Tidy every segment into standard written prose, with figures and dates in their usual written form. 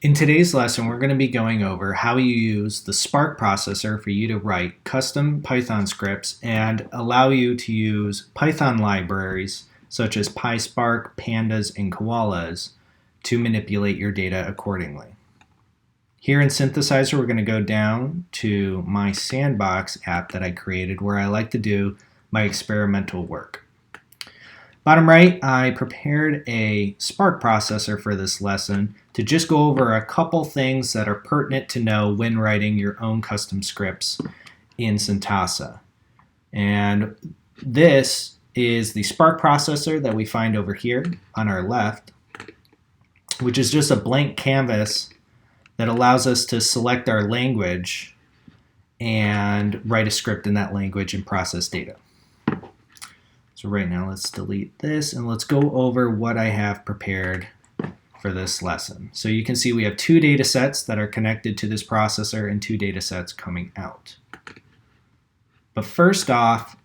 In today's lesson, we're going to be going over how you use the Spark processor for you to write custom Python scripts and allow you to use Python libraries such as PySpark, Pandas, and Koalas to manipulate your data accordingly. Here in Synthesizer, we're going to go down to my sandbox app that I created where I like to do my experimental work. Bottom right, I prepared a Spark processor for this lesson to just go over a couple things that are pertinent to know when writing your own custom scripts in Syntasa. And this is the Spark processor that we find over here on our left, which is just a blank canvas that allows us to select our language and write a script in that language and process data. So right now, let's delete this and let's go over what I have prepared for this lesson. So you can see we have two data sets that are connected to this processor and two data sets coming out. But first off,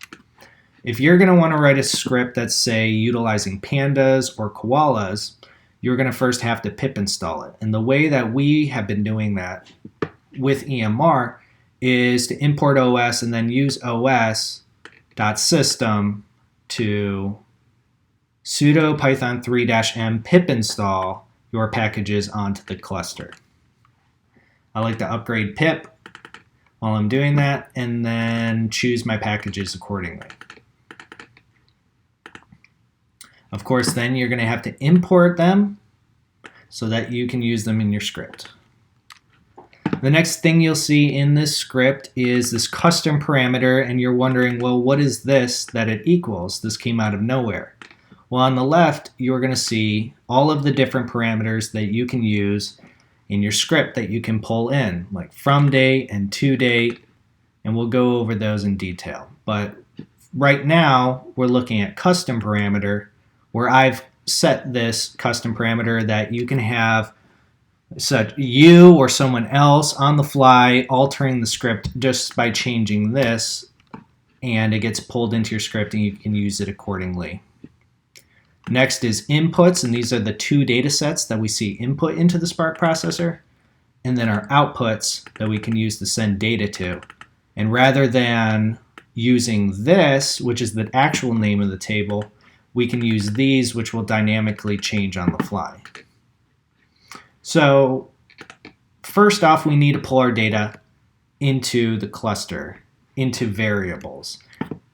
if you're going to want to write a script that's, say, utilizing Pandas or Koalas, you're going to first have to pip install it. And the way that we have been doing that with EMR is to import OS and then use os.system to sudo python 3-m pip install your packages onto the cluster. I like to upgrade pip while I'm doing that and then choose my packages accordingly. Of course, then you're going to have to import them so that you can use them in your script. The next thing you'll see in this script is this custom parameter, and you're wondering, well, what is this that it equals? This came out of nowhere. Well, on the left, you're going to see all of the different parameters that you can use in your script that you can pull in, like from date and to date, and we'll go over those in detail. But right now, we're looking at custom parameter, where I've set this custom parameter that you can have such you or someone else on the fly altering the script just by changing this, and it gets pulled into your script and you can use it accordingly. Next is inputs, and these are the two data sets that we see input into the Spark processor, and then our outputs that we can use to send data to. And rather than using this, which is the actual name of the table, we can use these, which will dynamically change on the fly. So first off, we need to pull our data into the cluster, into variables.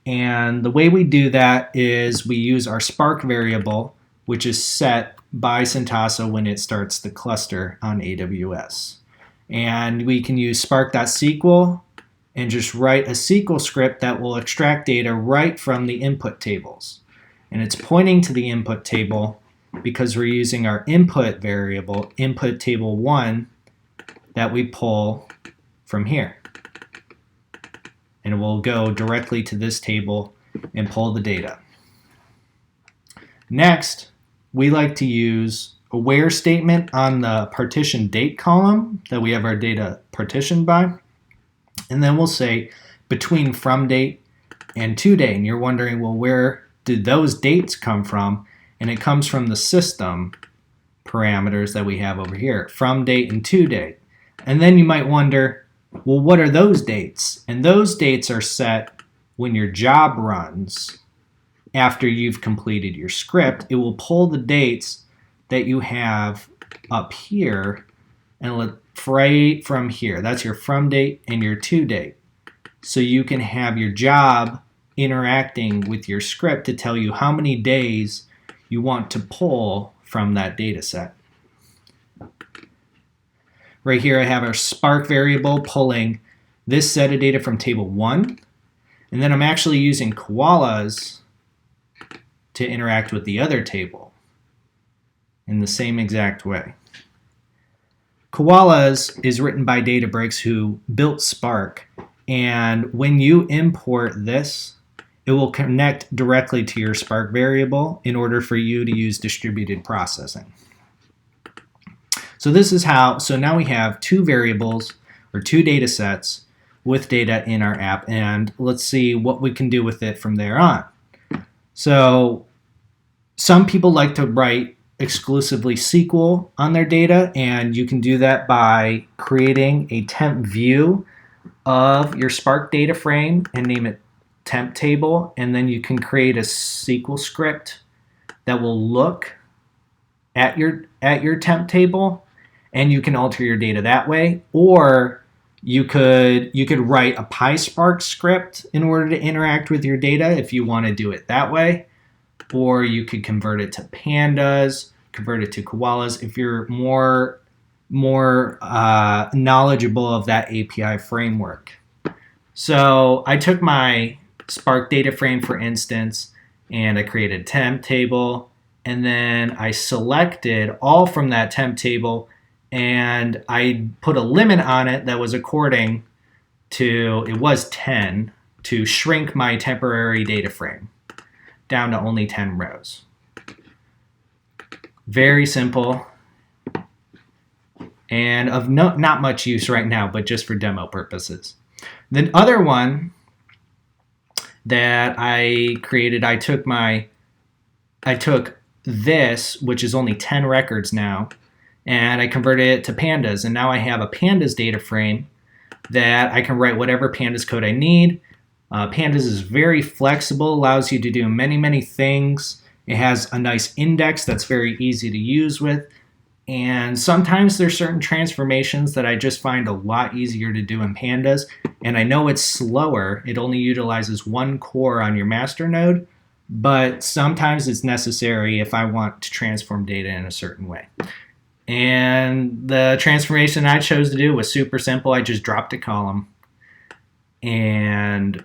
And the way we do that is we use our Spark variable, which is set by Syntasa when it starts the cluster on AWS. And we can use spark.sql and just write a SQL script that will extract data right from the input tables. And it's pointing to the input table because we're using our input variable, input table 1, that we pull from here. And we'll go directly to this table and pull the data. Next, we like to use a where statement on the partition date column that we have our data partitioned by. And then we'll say between from date and to date. And you're wondering, well, where did those dates come from? And it comes from the system parameters that we have over here, from date and to date. And then you might wonder, well, what are those dates? And those dates are set when your job runs after you've completed your script. It will pull the dates that you have up here and right from here. That's your from date and your to date. So you can have your job interacting with your script to tell you how many days you want to pull from that data set. Right here I have our Spark variable pulling this set of data from table 1, and then I'm actually using Koalas to interact with the other table in the same exact way. Koalas is written by Databricks, who built Spark, and when you import this, it will connect directly to your Spark variable in order for you to use distributed processing. So this is how, so now we have two variables or two data sets with data in our app, and let's see what we can do with it from there on. So some people like to write exclusively SQL on their data, and you can do that by creating a temp view of your Spark data frame and name it temp table, and then you can create a SQL script that will look at your temp table, and you can alter your data that way. Or you could write a PySpark script in order to interact with your data if you want to do it that way. Or you could convert it to Pandas, convert it to Koalas if you're more knowledgeable of that API framework. So I took my Spark data frame, for instance, and I created a temp table, and then I selected all from that temp table, and I put a limit on it that was according to, it was 10, to shrink my temporary data frame down to only 10 rows. Very simple, and of not much use right now, but just for demo purposes. The other one that I created, I took this, which is only 10 records now, and I converted it to Pandas, and now I have a Pandas data frame that I can write whatever Pandas code I need. Pandas is very flexible, allows you to do many things. It has a nice index that's very easy to use with. And sometimes there's certain transformations that I just find a lot easier to do in Pandas. And I know it's slower. It only utilizes one core on your master node. But sometimes it's necessary if I want to transform data in a certain way. And the transformation I chose to do was super simple. I just dropped a column. And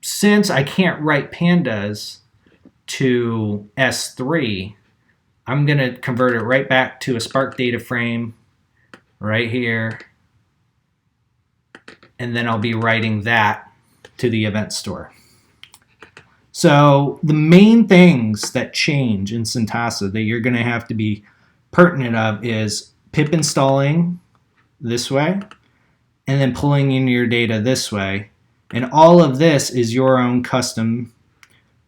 since I can't write Pandas to S3, I'm going to convert it right back to a Spark data frame right here. And then I'll be writing that to the event store. So the main things that change in Syntasa that you're going to have to be pertinent of is pip installing this way, and then pulling in your data this way. And all of this is your own custom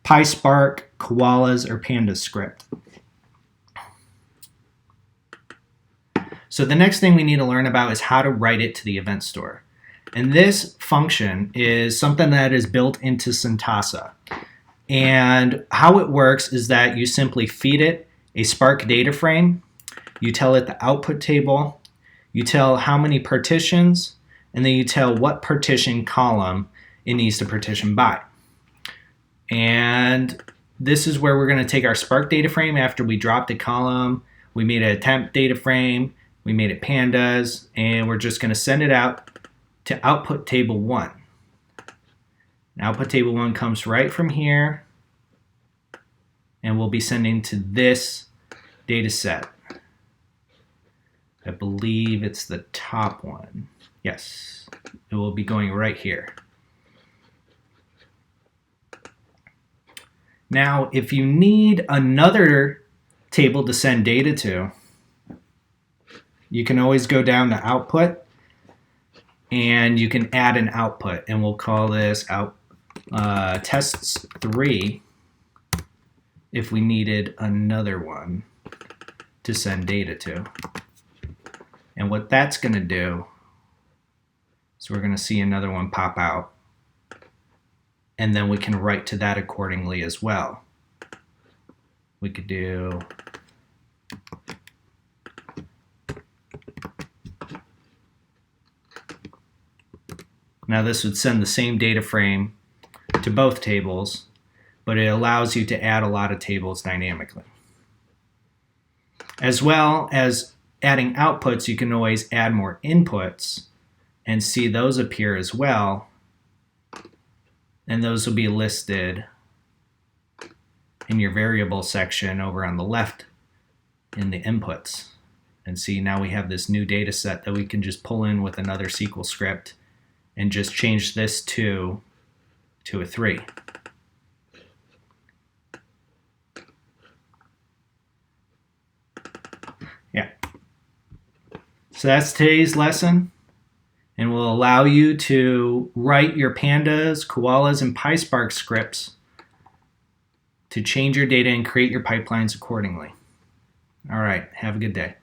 PySpark, Koalas, or Pandas script. So the next thing we need to learn about is how to write it to the event store. And this function is something that is built into Syntasa. And how it works is that you simply feed it a Spark data frame, you tell it the output table, you tell how many partitions, and then you tell what partition column it needs to partition by. And this is where we're going to take our Spark data frame after we dropped a column, we made a temp data frame, we made it Pandas, and we're just going to send it out to output table 1. And output table 1 comes right from here, and we'll be sending to this data set. I believe it's the top one. Yes, it will be going right here. Now, if you need another table to send data to, you can always go down to output, and you can add an output, and we'll call this tests 3 if we needed another one to send data to. And what that's going to do is we're going to see another one pop out, and then we can write to that accordingly as well. We could do now this would send the same data frame to both tables, but it allows you to add a lot of tables dynamically. As well as adding outputs, you can always add more inputs and see those appear as well. And those will be listed in your variable section over on the left in the inputs. And see, now we have this new data set that we can just pull in with another SQL script and just change this to a 3. Yeah. So that's today's lesson, and will allow you to write your Pandas, Koalas, and PySpark scripts to change your data and create your pipelines accordingly. All right, have a good day.